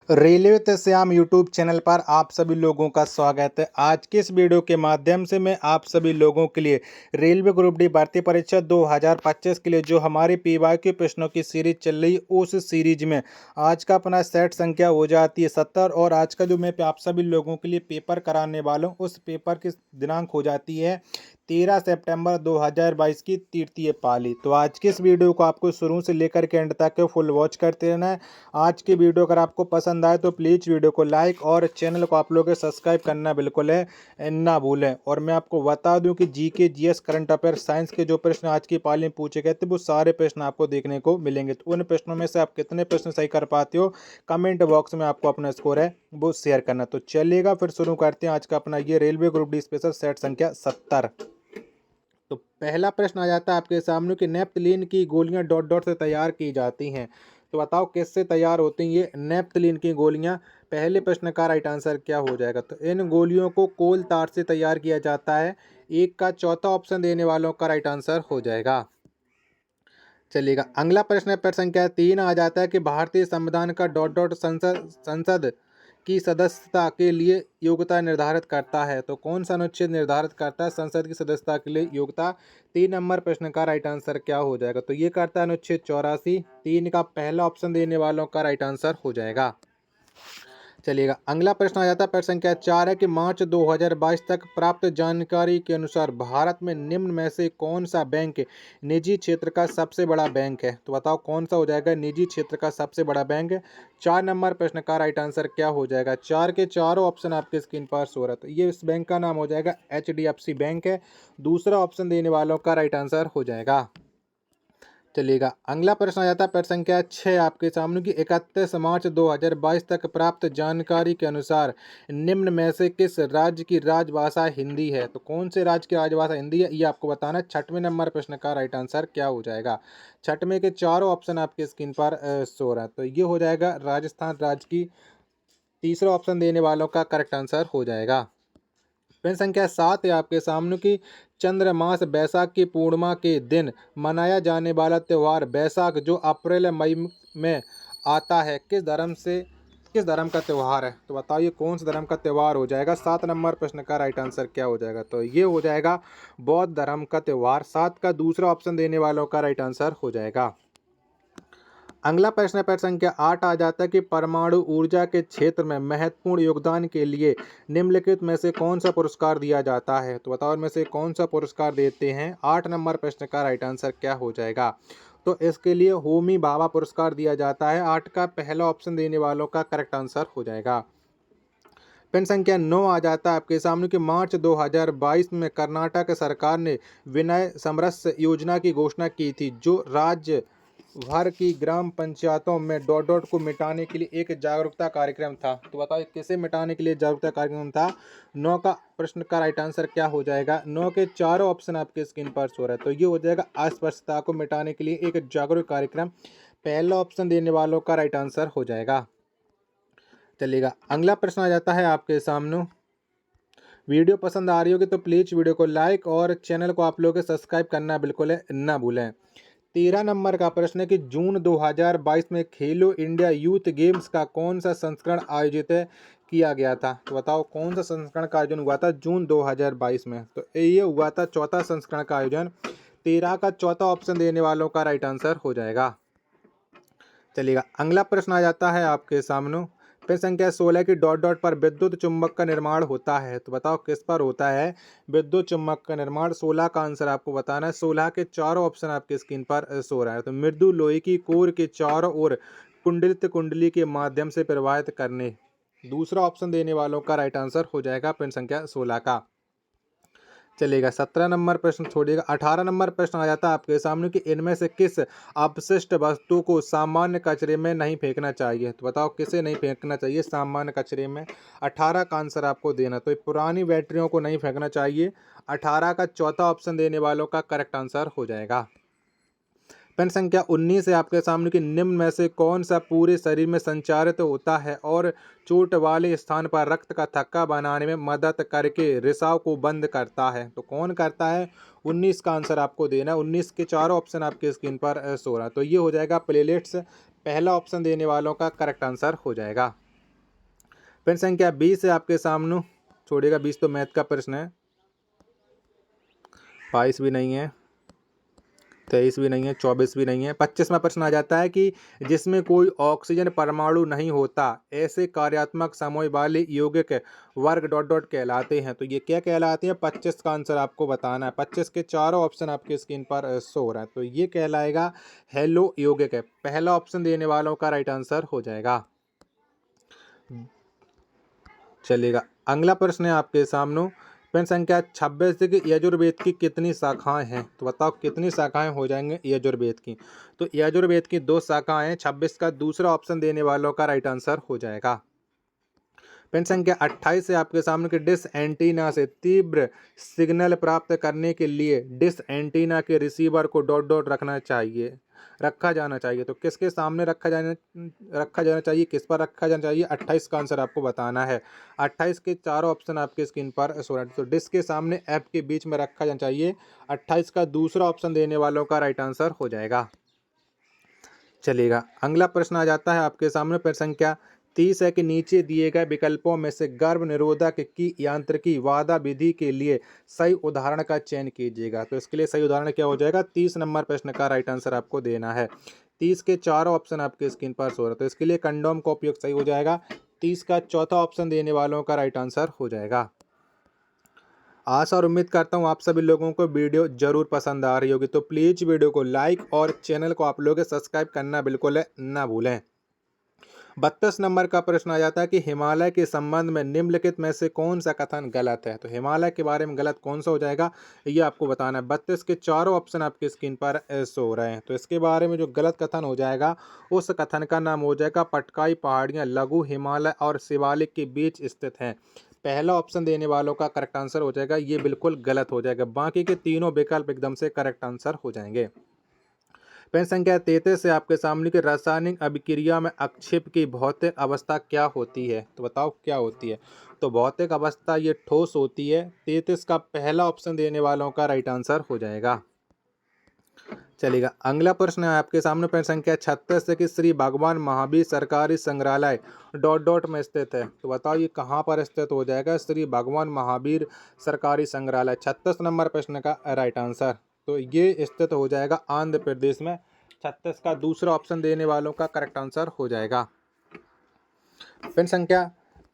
Railway ते Shyam YouTube channel पर आप सभी लोगों का स्वागत है। आज के इस वीडियो के माध्यम से मैं आप सभी लोगों के लिए रेलवे ग्रुप डी भर्ती परीक्षा 2025 के लिए जो हमारी पीवाईक्यू प्रश्नों की सीरीज चल रही उस सीरीज में आज का अपना सेट संख्या हो जाती है 70 और आज का जो मैं आप सभी लोगों के लिए पेपर कराने वाला हूँ उस पेपर की दिनांक हो जाती है 13 सितंबर 2022 की तृतीय पाली। तो आज की इस वीडियो को आपको शुरू से लेकर के एंड तक फुल वॉच करते रहना है। आज की वीडियो अगर आपको पसंद आए तो प्लीज़ वीडियो को लाइक और चैनल को आप लोग सब्सक्राइब करना बिल्कुल है ना भूलें। और मैं आपको बता दूं कि GK GS current affair science के जो प्रश्न आज की पाली में पूछे गए थे वो सारे प्रश्न आपको देखने को मिलेंगे। तो उन प्रश्नों में से आप कितने प्रश्न सही कर पाते हो कमेंट बॉक्स में आपको अपना स्कोर है वो शेयर करना। तो चलिएगा फिर शुरू करते हैं आज का अपना ये railway group D special set संख्या 70। तो पहला प्रश्न आ जाता है आपके सामने कि नेप्थलीन की गोलियां डॉट डॉट से तैयार की जाती हैं। तो बताओ किससे तैयार होती हैं ये नेप्थलीन की गोलियां। पहले प्रश्न का राइट आंसर क्या हो जाएगा? तो इन गोलियों को कोल तार से तैयार किया जाता है। एक का चौथा ऑप्शन देने वालों का राइट आंसर हो जाएगा। चलिएगा अगला प्रश्न है प्रश्न संख्या 3 आ जाता है कि भारतीय संविधान का डॉट डॉट संसद की सदस्यता के लिए योग्यता निर्धारित करता है। तो कौन सा अनुच्छेद निर्धारित करता है संसद की सदस्यता के लिए योग्यता? 3 नंबर प्रश्न का राइट आंसर क्या हो जाएगा? तो ये करता है अनुच्छेद 84। 3 का पहला ऑप्शन देने वालों का राइट आंसर हो जाएगा। चलिएगा अगला प्रश्न आ जाता है प्रश्न संख्या 4 है कि मार्च 2022 तक प्राप्त जानकारी के अनुसार भारत में निम्न में से कौन सा बैंक निजी क्षेत्र का सबसे बड़ा बैंक है? तो बताओ कौन सा हो जाएगा निजी क्षेत्र का सबसे बड़ा बैंक? 4 नंबर प्रश्न का राइट आंसर क्या हो जाएगा? 4 के चारों ऑप्शन आपके स्क्रीन पर शो रहा है। तो ये इस बैंक का नाम हो जाएगा HDFC बैंक है। दूसरा ऑप्शन देने वालों का राइट आंसर हो जाएगा। चलिएगा अगला प्रश्न आ जाता है प्रश्न संख्या 6 आपके सामने की 31 मार्च 2022 तक प्राप्त जानकारी के अनुसार निम्न में से किस राज्य की राजभाषा हिंदी है? तो कौन से राज्य की राजभाषा हिंदी है ये आपको बताना है। 6वें नंबर प्रश्न का राइट आंसर क्या हो जाएगा? 6वें के चारों ऑप्शन आपके स्क्रीन पर शो रहा है। तो ये हो जाएगा राजस्थान राज्य की। तीसरा ऑप्शन देने वालों का करेक्ट आंसर हो जाएगा। प्रश्न संख्या 7 है आपके सामने की चंद्रमास बैसाख की पूर्णिमा के दिन मनाया जाने वाला त्यौहार बैसाख जो अप्रैल मई में आता है किस धर्म का त्यौहार है? तो बताइए कौन सा धर्म का त्यौहार हो जाएगा? 7 नंबर प्रश्न का राइट आंसर क्या हो जाएगा? तो ये हो जाएगा बौद्ध धर्म का त्यौहार। 7 का दूसरा ऑप्शन देने वालों का राइट आंसर हो जाएगा। अगला प्रश्न है प्रश्न संख्या 8 आ जाता है कि परमाणु ऊर्जा के क्षेत्र में महत्वपूर्ण योगदान के लिए निम्नलिखित में से कौन सा पुरस्कार दिया जाता है? तो बताओ इनमें से कौन सा पुरस्कार देते हैं? 8 नंबर प्रश्न का राइट आंसर क्या हो जाएगा? तो इसके लिए होमी भाभा पुरस्कार दिया जाता है। 8 का पहला ऑप्शन देने वालों का करेक्ट आंसर हो जाएगा। प्रश्न संख्या 9 आ जाता है आपके सामने कि मार्च 2022 में कर्नाटक सरकार ने विनय समरस योजना की घोषणा की थी जो राज्य भर की ग्राम पंचायतों में डॉट डॉट को मिटाने के लिए एक जागरूकता कार्यक्रम था। तो बताओ किसे मिटाने के लिए जागरूकता कार्यक्रम था? 9 का प्रश्न का राइट आंसर क्या हो जाएगा? 9 के चारों ऑप्शन आपके स्क्रीन पर शो रहा है। तो ये हो जाएगा अस्पृश्यता को मिटाने के लिए एक जागरूक कार्यक्रम। पहला ऑप्शन देने वालों का राइट आंसर हो जाएगा। चलिएगा अगला प्रश्न आ जाता है आपके सामने। वीडियो पसंद आ रही होगी तो प्लीज़ वीडियो को लाइक और चैनल को आप लोग सब्सक्राइब करना बिल्कुल है ना भूलें। 13 नंबर का प्रश्न है कि जून 2022 में खेलो इंडिया यूथ गेम्स का कौन सा संस्करण आयोजित किया गया था? तो बताओ कौन सा संस्करण का आयोजन हुआ था जून 2022 में? तो ये हुआ था चौथा संस्करण का आयोजन। 13 का चौथा ऑप्शन देने वालों का राइट आंसर हो जाएगा। चलिएगा अगला प्रश्न आ जाता है आपके सामने। प्रश्न संख्या 16 की डॉट डॉट पर विद्युत चुंबक का निर्माण होता है। तो बताओ किस पर होता है विद्युत चुंबक का निर्माण? 16 का आंसर आपको बताना है। 16 के चारों ऑप्शन आपके स्क्रीन पर शो रहा है। तो मृदु लोहे की कोर के चारों ओर कुंडलित कुंडली के माध्यम से प्रवाहित करने। दूसरा ऑप्शन देने वालों का राइट आंसर हो जाएगा प्रश्न संख्या 16 का। चलेगा 17 नंबर प्रश्न छोड़िएगा। 18 नंबर प्रश्न आ जाता है आपके सामने कि इनमें से किस अपशिष्ट वस्तु को सामान्य कचरे में नहीं फेंकना चाहिए? तो बताओ किसे नहीं फेंकना चाहिए सामान्य कचरे में? 18 का आंसर आपको देना। तो पुरानी बैटरियों को नहीं फेंकना चाहिए। 18 का चौथा ऑप्शन देने वालों का करेक्ट आंसर हो जाएगा। प्रश्न संख्या 19 है आपके सामने कि निम्न में से कौन सा पूरे शरीर में संचारित होता है और चोट वाले स्थान पर रक्त का थक्का बनाने में मदद करके रिसाव को बंद करता है? तो कौन करता है? 19 का आंसर आपको देना है। 19 के चारों ऑप्शन आपके स्क्रीन पर शो रहा है। तो ये हो जाएगा प्लेलेट्स। पहला ऑप्शन देने वालों का करेक्ट आंसर हो जाएगा। प्रश्न संख्या 20 है आपके सामने, छोड़िएगा 20 तो मैथ का प्रश्न है। 22 भी नहीं है, 23 भी नहीं है, 24 भी नहीं है। 25वां प्रश्न आ जाता है कि जिसमें कोई ऑक्सीजन परमाणु नहीं होता ऐसे कार्यात्मक समूह वाले यौगिक वर्ग डॉट डॉट कहलाते हैं। तो ये क्या कहलाते हैं? 25 का आंसर आपको बताना है। 25 के चारों ऑप्शन आपके स्क्रीन पर शो हो रहा है। तो ये कहलाएगा हेलो यौगिक है। पहला ऑप्शन देने वालों का राइट आंसर हो जाएगा। चलेगा, अगला प्रश्न है आपके सामने। प्रश्न संख्या 26 की यजुर्वेद की कितनी शाखाएं हैं? तो बताओ कितनी शाखाएं हो जाएंगे यजुर्वेद की? तो यजुर्वेद की 2 शाखाएं हैं। 26 का दूसरा ऑप्शन देने वालों का राइट आंसर हो जाएगा। प्रश्न संख्या 28 है आपके सामने कि डिश एंटीना से तीव्र सिग्नल प्राप्त करने के लिए डिश एंटीना के रिसीवर को डॉट डॉट रखा जाना चाहिए। तो किसके सामने रखा जाना चाहिए, किस पर रखा जाना चाहिए? 28 का आंसर आपको बताना है। 28 के चारों ऑप्शन आपके स्क्रीन पर शो तो डिश के सामने ऐप के बीच में रखा जाना चाहिए। 28 का दूसरा ऑप्शन देने वालों का राइट आंसर हो जाएगा। चलेगा, अगला प्रश्न आ जाता है आपके सामने। प्रश्न संख्या 30 है कि नीचे दिए गए विकल्पों में से गर्भ निरोधक की यांत्रिकी वादा विधि के लिए सही उदाहरण का चयन कीजिएगा। तो इसके लिए सही उदाहरण क्या हो जाएगा? 30 नंबर प्रश्न का राइट आंसर आपको देना है। 30 के चारों ऑप्शन आपके स्क्रीन पर शो रहा है। तो इसके लिए कंडोम का उपयोग सही हो जाएगा। 30 का चौथा ऑप्शन देने वालों का राइट आंसर हो जाएगा। आशा और उम्मीद करता हूँ आप सभी लोगों को वीडियो जरूर पसंद आ रही होगी। तो प्लीज़ वीडियो को लाइक और चैनल को आप लोग सब्सक्राइब करना बिल्कुल ना भूलें। 32 नंबर का प्रश्न आ जाता है कि हिमालय के संबंध में निम्नलिखित में से कौन सा कथन गलत है? तो हिमालय के बारे में गलत कौन सा हो जाएगा, ये आपको बताना है। 32 के चारों ऑप्शन आपकी स्क्रीन पर शो हो रहे हैं। तो इसके बारे में जो गलत कथन हो जाएगा उस कथन का नाम हो जाएगा पटकाई पहाड़ियाँ लघु हिमालय और शिवालिक के बीच स्थित हैं। पहला ऑप्शन देने वालों का करेक्ट आंसर हो जाएगा, ये बिल्कुल गलत हो जाएगा। बाकी के तीनों विकल्प एकदम से करेक्ट आंसर हो जाएंगे। प्रश्न संख्या 33 से आपके सामने की रासायनिक अभिक्रिया में अक्षेप की भौतिक अवस्था क्या होती है? तो बताओ क्या होती है? तो भौतिक अवस्था ये ठोस होती है। 33 का पहला ऑप्शन देने वालों का राइट आंसर हो जाएगा। चलेगा, अगला प्रश्न है आपके सामने। प्रश्न संख्या 36 है कि श्री भगवान महावीर सरकारी संग्रहालय डॉट डॉट में स्थित है। तो बताओ ये कहाँ पर स्थित हो जाएगा? श्री भगवान महावीर सरकारी संग्रहालय 36 नंबर प्रश्न का राइट आंसर। तो ये स्थित हो जाएगा आंध्र प्रदेश में। 36 का दूसरा ऑप्शन देने वालों का करेक्ट आंसर हो जाएगा। प्रश्न संख्या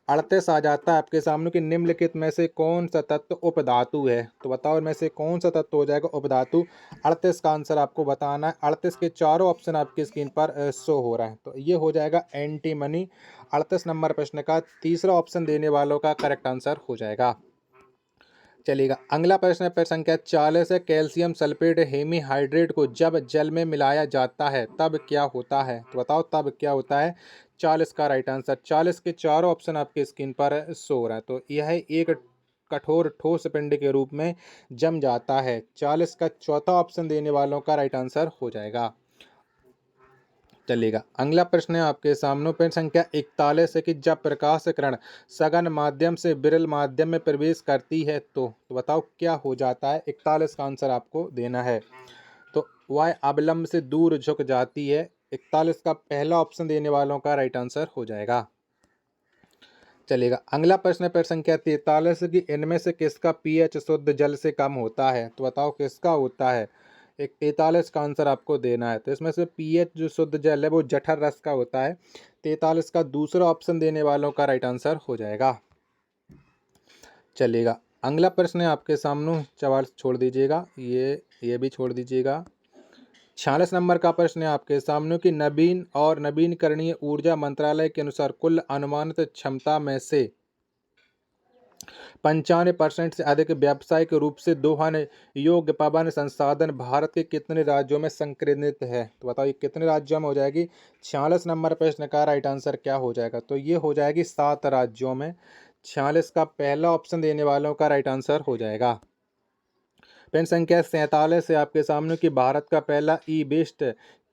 38 आ जाता है आपके सामने कि निम्नलिखित में से कौन सा तत्व उपधातु है? तो बताओ इनमें से कौन सा तत्व हो जाएगा उपधातु? 38 का आंसर आपको बताना है। 38 के चारों ऑप्शन आपकी स्क्रीन पर शो हो रहा है। तो ये हो जाएगा एंटीमनी। 38 नंबर प्रश्न का तीसरा ऑप्शन देने वालों का करेक्ट आंसर हो जाएगा। चलेगा, अगला प्रश्न है प्रश्न संख्या 40 है कैल्शियम सल्फेट हेमीहाइड्रेट को जब जल में मिलाया जाता है तब क्या होता है? तो बताओ तब क्या होता है? 40 का राइट आंसर। 40 के चारों ऑप्शन आपके स्क्रीन पर शो हो रहा है। तो यह एक कठोर ठोस पिंड के रूप में जम जाता है। 40 का चौथा ऑप्शन देने वालों का राइट आंसर हो जाएगा। चलेगा, अगला प्रश्न है आपके सामने। प्रश्न संख्या 41 है कि जब प्रकाश किरण सघन माध्यम से विरल माध्यम में प्रवेश करती है तो बताओ क्या हो जाता है? 41 का आंसर आपको देना है। तो वह अवलंब से दूर झुक जाती है। 41 का पहला ऑप्शन देने वालों का राइट आंसर हो जाएगा। चलेगा, अगला प्रश्न है प्रश्न संख्या 43 की इनमें से किसका पीएच शुद्ध जल से कम होता है? तो बताओ किसका होता है? 43 का आंसर आपको देना है। तो इसमें से पीएच जो शुद्ध जल है वो जठर रस का होता है। 43 का दूसरा ऑप्शन देने वालों का राइट आंसर हो जाएगा। चलेगा, अगला प्रश्न है आपके सामने। सवाल छोड़ दीजिएगा, ये भी छोड़ दीजिएगा। 46 नंबर का प्रश्न है आपके सामने कि नवीन और नवीनकरणीय ऊर्जा मंत्रालय के अनुसार कुल अनुमानित क्षमता में से 95% से अधिक व्यावसायिक रूप से दोहन योग्य पवन संसाधन भारत के कितने राज्यों में संक्रांत है? तो बताओ ये कितने राज्यों में हो जाएगी? 46 नंबर प्रश्न का राइट आंसर क्या हो जाएगा? तो ये हो जाएगी 7 राज्यों में। 46 का पहला ऑप्शन देने वालों का राइट आंसर हो जाएगा। प्रश्न संख्या 47 है आपके सामने कि भारत का पहला ई वेस्ट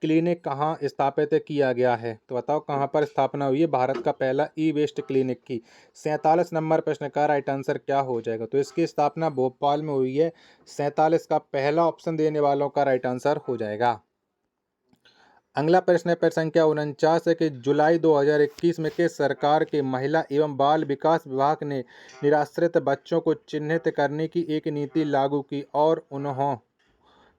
क्लिनिक कहाँ स्थापित किया गया है? तो बताओ कहाँ पर स्थापना हुई है भारत का पहला ई वेस्ट क्लिनिक की? 47 नंबर प्रश्न का राइट आंसर क्या हो जाएगा? तो इसकी स्थापना भोपाल में हुई है। 47 का पहला ऑप्शन देने वालों का राइट आंसर हो जाएगा। अगला प्रश्न है प्रश्न संख्या 49 है कि जुलाई 2021 में किस सरकार के महिला एवं बाल विकास विभाग ने निराश्रित बच्चों को चिन्हित करने की एक नीति लागू की और उन्होंने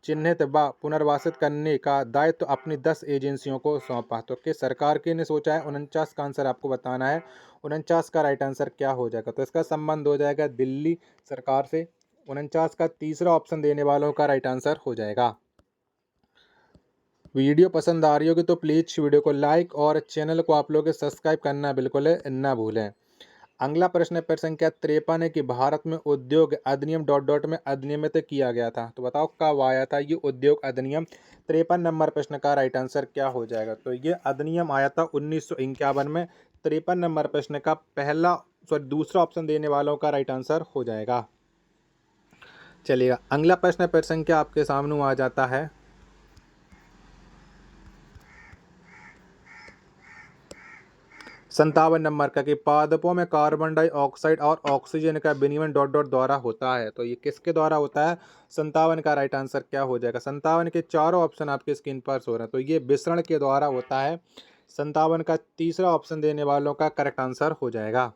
चिन्हित व पुनर्वासित करने का दायित्व अपनी 10 एजेंसियों को सौंपा। तो किस सरकार के ने सोचा है? 49 का आंसर आपको बताना है। 49 का राइट आंसर क्या हो जाएगा? तो इसका संबंध हो जाएगा दिल्ली सरकार से। 49 का तीसरा ऑप्शन देने वालों का राइट आंसर हो जाएगा। वीडियो पसंद आ रही होगी तो प्लीज वीडियो को लाइक और चैनल को आप लोग सब्सक्राइब करना बिल्कुल ना भूलें। अगला प्रश्न है प्रश्न संख्या 53 है कि भारत में उद्योग अधिनियम में अधिनियमित किया गया था। तो बताओ कब आया था ये उद्योग अधिनियम? 53 नंबर प्रश्न का राइट आंसर क्या हो जाएगा? तो ये अधिनियम आया था 1951 में। 53 नंबर प्रश्न का दूसरा ऑप्शन देने वालों का राइट आंसर हो जाएगा। चलिएगा अगला प्रश्न है प्रश्न संख्या आपके सामने आ जाता है 57 नंबर का कि पादपों में कार्बन डाइऑक्साइड और ऑक्सीजन का विनिमय द्वारा होता है। तो ये किसके द्वारा होता है? 57 का राइट आंसर क्या हो जाएगा? 57 के चारों ऑप्शन आपके स्क्रीन पर शो रहे हैं। तो ये विसरण के द्वारा होता है। 57 का तीसरा ऑप्शन देने वालों का करेक्ट आंसर हो जाएगा।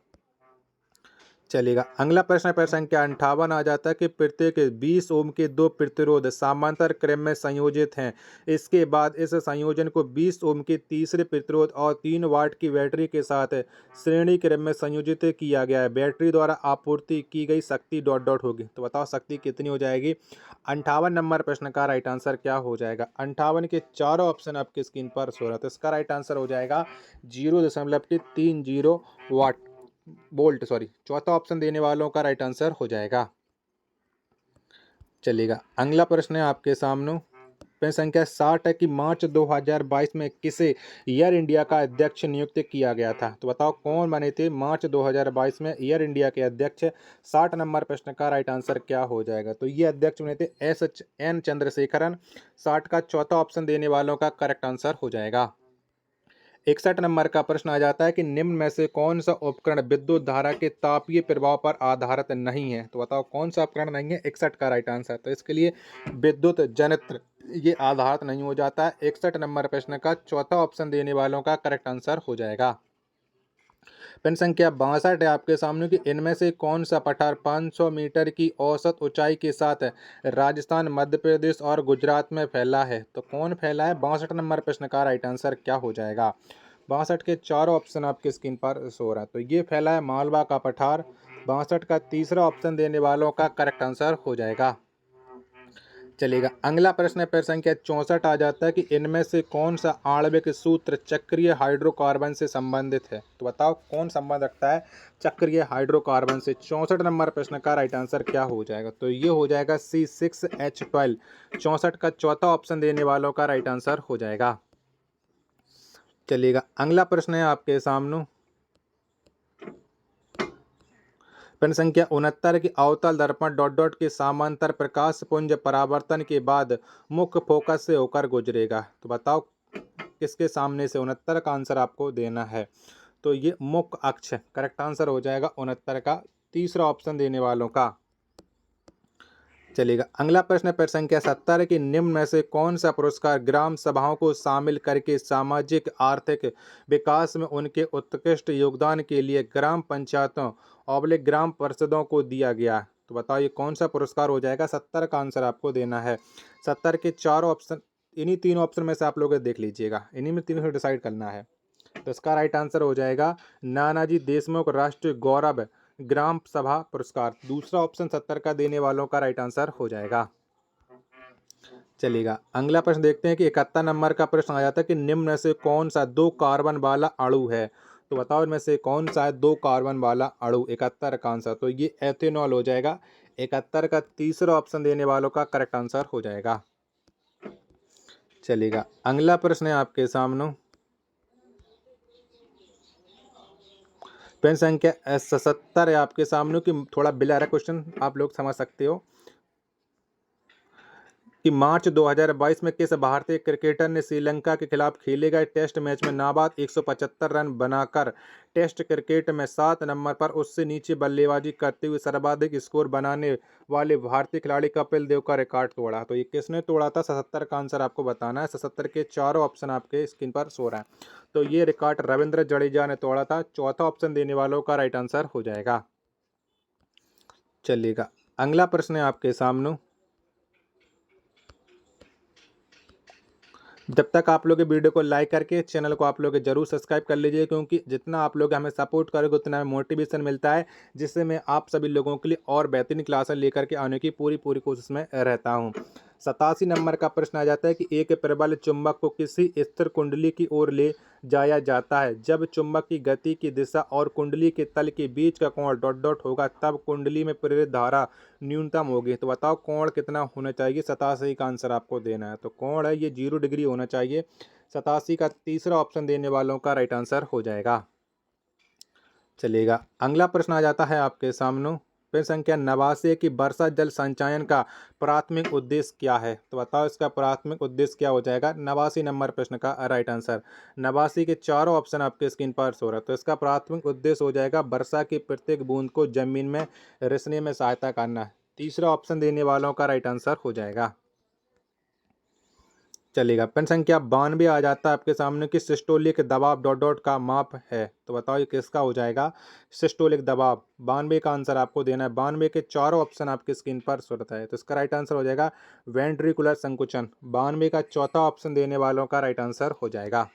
चलेगा अगला प्रश्न प्रश्न संख्या 58 आ जाता है कि प्रत्येक 20 ओम के दो प्रतिरोध समांतर क्रम में संयोजित हैं। इसके बाद इस संयोजन को 20 ओम के तीसरे प्रतिरोध और 3 वाट की बैटरी के साथ श्रेणी क्रम में संयोजित किया गया है। बैटरी द्वारा आपूर्ति की गई शक्ति होगी। तो बताओ शक्ति कितनी हो जाएगी? 58 नंबर प्रश्न का राइट आंसर क्या हो जाएगा? 58 के चारों ऑप्शन आपकी स्क्रीन पर शो रहा है। तो इसका राइट आंसर हो जाएगा 0.30 वाट बोल्ट चौथा ऑप्शन देने वालों का राइट आंसर हो जाएगा। चलिएगा अगला प्रश्न है आपके सामने प्रश्न संख्या 60 है कि मार्च 2022 में किसे एयर इंडिया का अध्यक्ष नियुक्त किया गया था? तो बताओ कौन बने थे मार्च 2022 में एयर इंडिया के अध्यक्ष? 60 नंबर प्रश्न का राइट आंसर क्या हो जाएगा? तो ये अध्यक्ष बने थे SN चंद्रशेखरन। 60 का चौथा ऑप्शन देने वालों का करेक्ट आंसर हो जाएगा। 61 नंबर का प्रश्न आ जाता है कि निम्न में से कौन सा उपकरण विद्युत धारा के तापीय प्रभाव पर आधारित नहीं है? तो बताओ कौन सा उपकरण नहीं है? 61 का राइट आंसर। तो इसके लिए विद्युत जनित्र ये आधारित नहीं हो जाता है। 61 नंबर प्रश्न का चौथा ऑप्शन देने वालों का करेक्ट आंसर हो जाएगा। प्रश्न संख्या 62 है आपके सामने कि इनमें से कौन सा पठार 500 मीटर की औसत ऊंचाई के साथ राजस्थान, मध्य प्रदेश और गुजरात में फैला है? तो कौन फैला है? 62 नंबर प्रश्न का राइट आंसर क्या हो जाएगा? 62 के चारों ऑप्शन आपके स्क्रीन पर शो रहा है। तो ये फैला है मालवा का पठार। 62 का तीसरा ऑप्शन देने वालों का करेक्ट आंसर हो जाएगा। चलेगा अगला प्रश्न है प्रश्न संख्या 64 आ जाता है कि इनमें से कौन सा आणविक सूत्र चक्रीय हाइड्रोकार्बन से संबंधित है? तो बताओ कौन संबंध रखता है चक्रीय हाइड्रोकार्बन से? 64 नंबर प्रश्न का राइट आंसर क्या हो जाएगा? तो ये हो जाएगा C6H12। 64 का चौथा ऑप्शन देने वालों का राइट आंसर हो जाएगा। चलिएगा अगला प्रश्न है आपके सामने प्रश्न संख्या 69 की अवतल दर्पण के समांतर प्रकाश पुंज परावर्तन के बाद मुख्य फोकस से होकर गुजरेगा। तो बताओ किसके सामने से? 69 का आंसर आपको देना है। तो ये मुख्य अक्ष करेक्ट आंसर हो जाएगा 69 का तीसरा ऑप्शन देने वालों का। चलेगा अगला प्रश्न है प्रश्न संख्या 70 कि निम्न में से कौन सा पुरस्कार ग्राम सभाओं को शामिल करके सामाजिक आर्थिक विकास में उनके उत्कृष्ट योगदान के लिए ग्राम पंचायतों ग्राम परिषदों को दिया गया? तो बताओ ये कौन सा पुरस्कार हो जाएगा? 70 का आंसर आपको देना है। 70 के चार ऑप्शन इन्हीं तीन ऑप्शन में से आप लोग देख लीजिएगा, इन्हीं में तीनों से डिसाइड करना है। तो इसका राइट आंसर हो जाएगा नानाजी देशमुख राष्ट्रीय गौरव ग्राम सभा पुरस्कार। दूसरा ऑप्शन 70 का देने वालों का राइट आंसर हो जाएगा। चलेगा अगला प्रश्न देखते हैं कि 71 नंबर का प्रश्न आ जाता है कि निम्न में से कौन सा 2 कार्बन वाला अणु है? तो बताओ इनमें से कौन सा है 2 कार्बन वाला अणु? 71 का आंसर तो ये एथेनॉल हो जाएगा। 71 का तीसरा ऑप्शन देने वालों का करेक्ट आंसर हो जाएगा। चलेगा अगला प्रश्न है आपके सामने प्रश्न संख्या 77 है आपके सामने कि थोड़ा बिला रहा क्वेश्चन, आप लोग समझ सकते हो। कि मार्च 2022 में किस भारतीय क्रिकेटर ने श्रीलंका के खिलाफ खेले गए टेस्ट मैच में नाबाद 175 रन बनाकर टेस्ट क्रिकेट में 7 नंबर पर उससे नीचे बल्लेबाजी करते हुए सर्वाधिक स्कोर बनाने वाले भारतीय खिलाड़ी कपिल देव का रिकॉर्ड तोड़ा। तो ये किसने तोड़ा था? 77 का आंसर आपको बताना है। 77 के चारों ऑप्शन आपके स्क्रीन पर सो रहा है। तो ये रिकॉर्ड रविंद्र जडेजा ने तोड़ा था। चौथा ऑप्शन देने वालों का राइट आंसर हो जाएगा। चलिएगा, अगला प्रश्न है आपके सामने। जब तक आप लोग वीडियो को लाइक करके चैनल को आप लोग जरूर सब्सक्राइब कर लीजिए, क्योंकि जितना आप लोग हमें सपोर्ट करोगे उतना हमें मोटिवेशन मिलता है, जिससे मैं आप सभी लोगों के लिए और बेहतरीन क्लासेस लेकर के आने की पूरी कोशिश में रहता हूं। 87 नंबर का प्रश्न आ जाता है कि एक प्रबल चुंबक को किसी स्थिर कुंडली की ओर ले जाया जाता है। जब चुंबक की गति की दिशा और कुंडली के तल के बीच का कोण डॉट डॉट होगा, तब कुंडली में प्रेरित धारा न्यूनतम होगी। तो बताओ कोण कितना होना चाहिए? 87 का आंसर आपको देना है। तो कोण है ये 0 डिग्री होना चाहिए। 87 का तीसरा ऑप्शन देने वालों का राइट आंसर हो जाएगा। चलिएगा, अगला प्रश्न आ जाता है आपके सामने। प्रश्न संख्या 89 की वर्षा जल संचयन का प्राथमिक उद्देश्य क्या है? तो बताओ इसका प्राथमिक उद्देश्य क्या हो जाएगा? 89 नंबर प्रश्न का राइट आंसर। 89 के चारों ऑप्शन आपके स्क्रीन पर सो रहा है। तो इसका प्राथमिक उद्देश्य हो जाएगा वर्षा की प्रत्येक बूंद को जमीन में रिसने में सहायता करना। तीसरा ऑप्शन देने वालों का राइट आंसर हो जाएगा। चलेगा, प्रश्न संख्या 92 आ जाता है आपके सामने कि सिस्टोलिक दबाव डॉट डॉट का माप है। तो बताओ ये किसका हो जाएगा? सिस्टोलिक दबाव। 92 का आंसर आपको देना है। 92 के चारों ऑप्शन आपकी स्क्रीन पर शो है। तो इसका राइट आंसर हो जाएगा वेंट्रिकुलर संकुचन। 92 का चौथा ऑप्शन देने वालों का राइट आंसर हो जाएगा।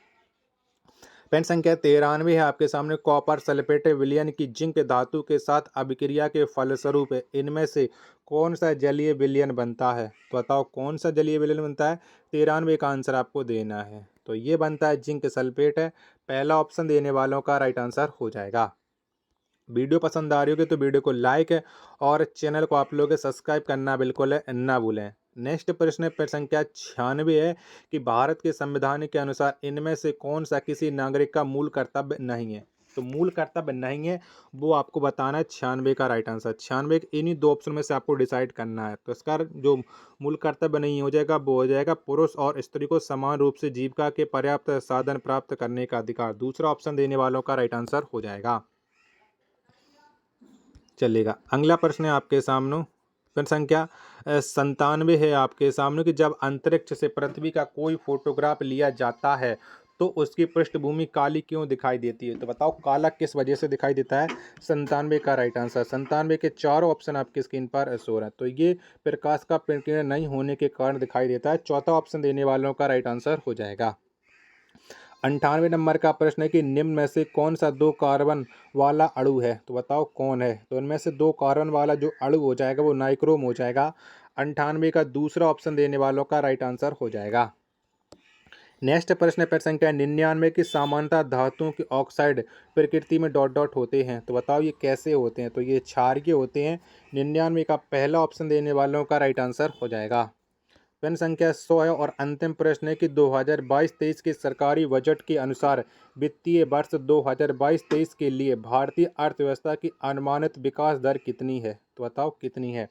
पेन संख्या 93 है आपके सामने। कॉपर सल्फेट विलयन की जिंक धातु के साथ अभिक्रिया के फलस्वरूप इनमें से कौन सा जलीय विलयन बनता है? तो बताओ कौन सा जलीय विलयन बनता है? 93 का आंसर आपको देना है। तो ये बनता है जिंक सल्फेट है। पहला ऑप्शन देने वालों का राइट आंसर हो जाएगा। वीडियो पसंद आ रही होगी तो वीडियो को लाइक है और चैनल को आप लोग सब्सक्राइब करना बिल्कुल ना भूलें। नेक्स्ट प्रश्न प्रश्न संख्या 96 है कि भारत के संविधान के अनुसार इनमें से कौन सा किसी नागरिक का मूल कर्तव्य नहीं है? तो मूल कर्तव्य नहीं है वो आपको बताना है। 96 का राइट आंसर। 96 इन्हीं दो ऑप्शन में से आपको डिसाइड करना है। तो इसका जो मूल कर्तव्य नहीं हो जाएगा वो हो जाएगा पुरुष और स्त्री को समान रूप से जीविका के पर्याप्त साधन प्राप्त करने का अधिकार। दूसरा ऑप्शन देने वालों का राइट आंसर हो जाएगा। चलेगा, अगला प्रश्न है आपके सामने। प्रश्न संख्या 97 है आपके सामने कि जब अंतरिक्ष से पृथ्वी का कोई फोटोग्राफ लिया जाता है तो उसकी पृष्ठभूमि काली क्यों दिखाई देती है? तो बताओ काला किस वजह से दिखाई देता है? 97 का राइट आंसर। 97 के चारों ऑप्शन आपकी स्क्रीन पर शो रहा है। तो ये प्रकाश का विकिरण नहीं होने के कारण दिखाई देता है। चौथा ऑप्शन देने वालों का राइट आंसर हो जाएगा। 98 नंबर का प्रश्न है कि निम्न में से कौन सा 2 कार्बन वाला अणु है? तो बताओ कौन है? तो इनमें से 2 कार्बन वाला जो अणु हो जाएगा वो नाइक्रोम हो जाएगा। 98 का दूसरा ऑप्शन देने वालों का राइट आंसर हो जाएगा। नेक्स्ट प्रश्न है प्रश्न संख्या 99 की सामान्यतः धातुओं की ऑक्साइड प्रकृति में डॉट डॉट होते हैं। तो बताओ ये कैसे होते हैं? तो ये क्षारीय होते हैं। 99 का पहला ऑप्शन देने वालों का राइट आंसर हो जाएगा। प्रश्न संख्या 100 है और अंतिम प्रश्न है कि 2022-23 के सरकारी बजट के अनुसार वित्तीय वर्ष 2022-23 के लिए भारतीय अर्थव्यवस्था की अनुमानित विकास दर कितनी है? तो बताओ कितनी है?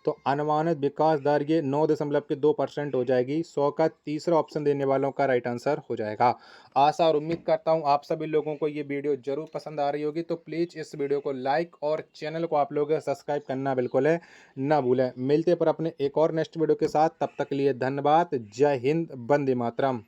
तो अनुमानित विकास दर ये 9.2% हो जाएगी। 100 का तीसरा ऑप्शन देने वालों का राइट आंसर हो जाएगा। आशा और उम्मीद करता हूँ आप सभी लोगों को ये वीडियो जरूर पसंद आ रही होगी। तो प्लीज़ इस वीडियो को लाइक और चैनल को आप लोग सब्सक्राइब करना बिल्कुल है ना भूलें। मिलते पर अपने एक और नेक्स्ट वीडियो के साथ। तब तक के लिए धन्यवाद। जय हिंद, वंदे मातरम।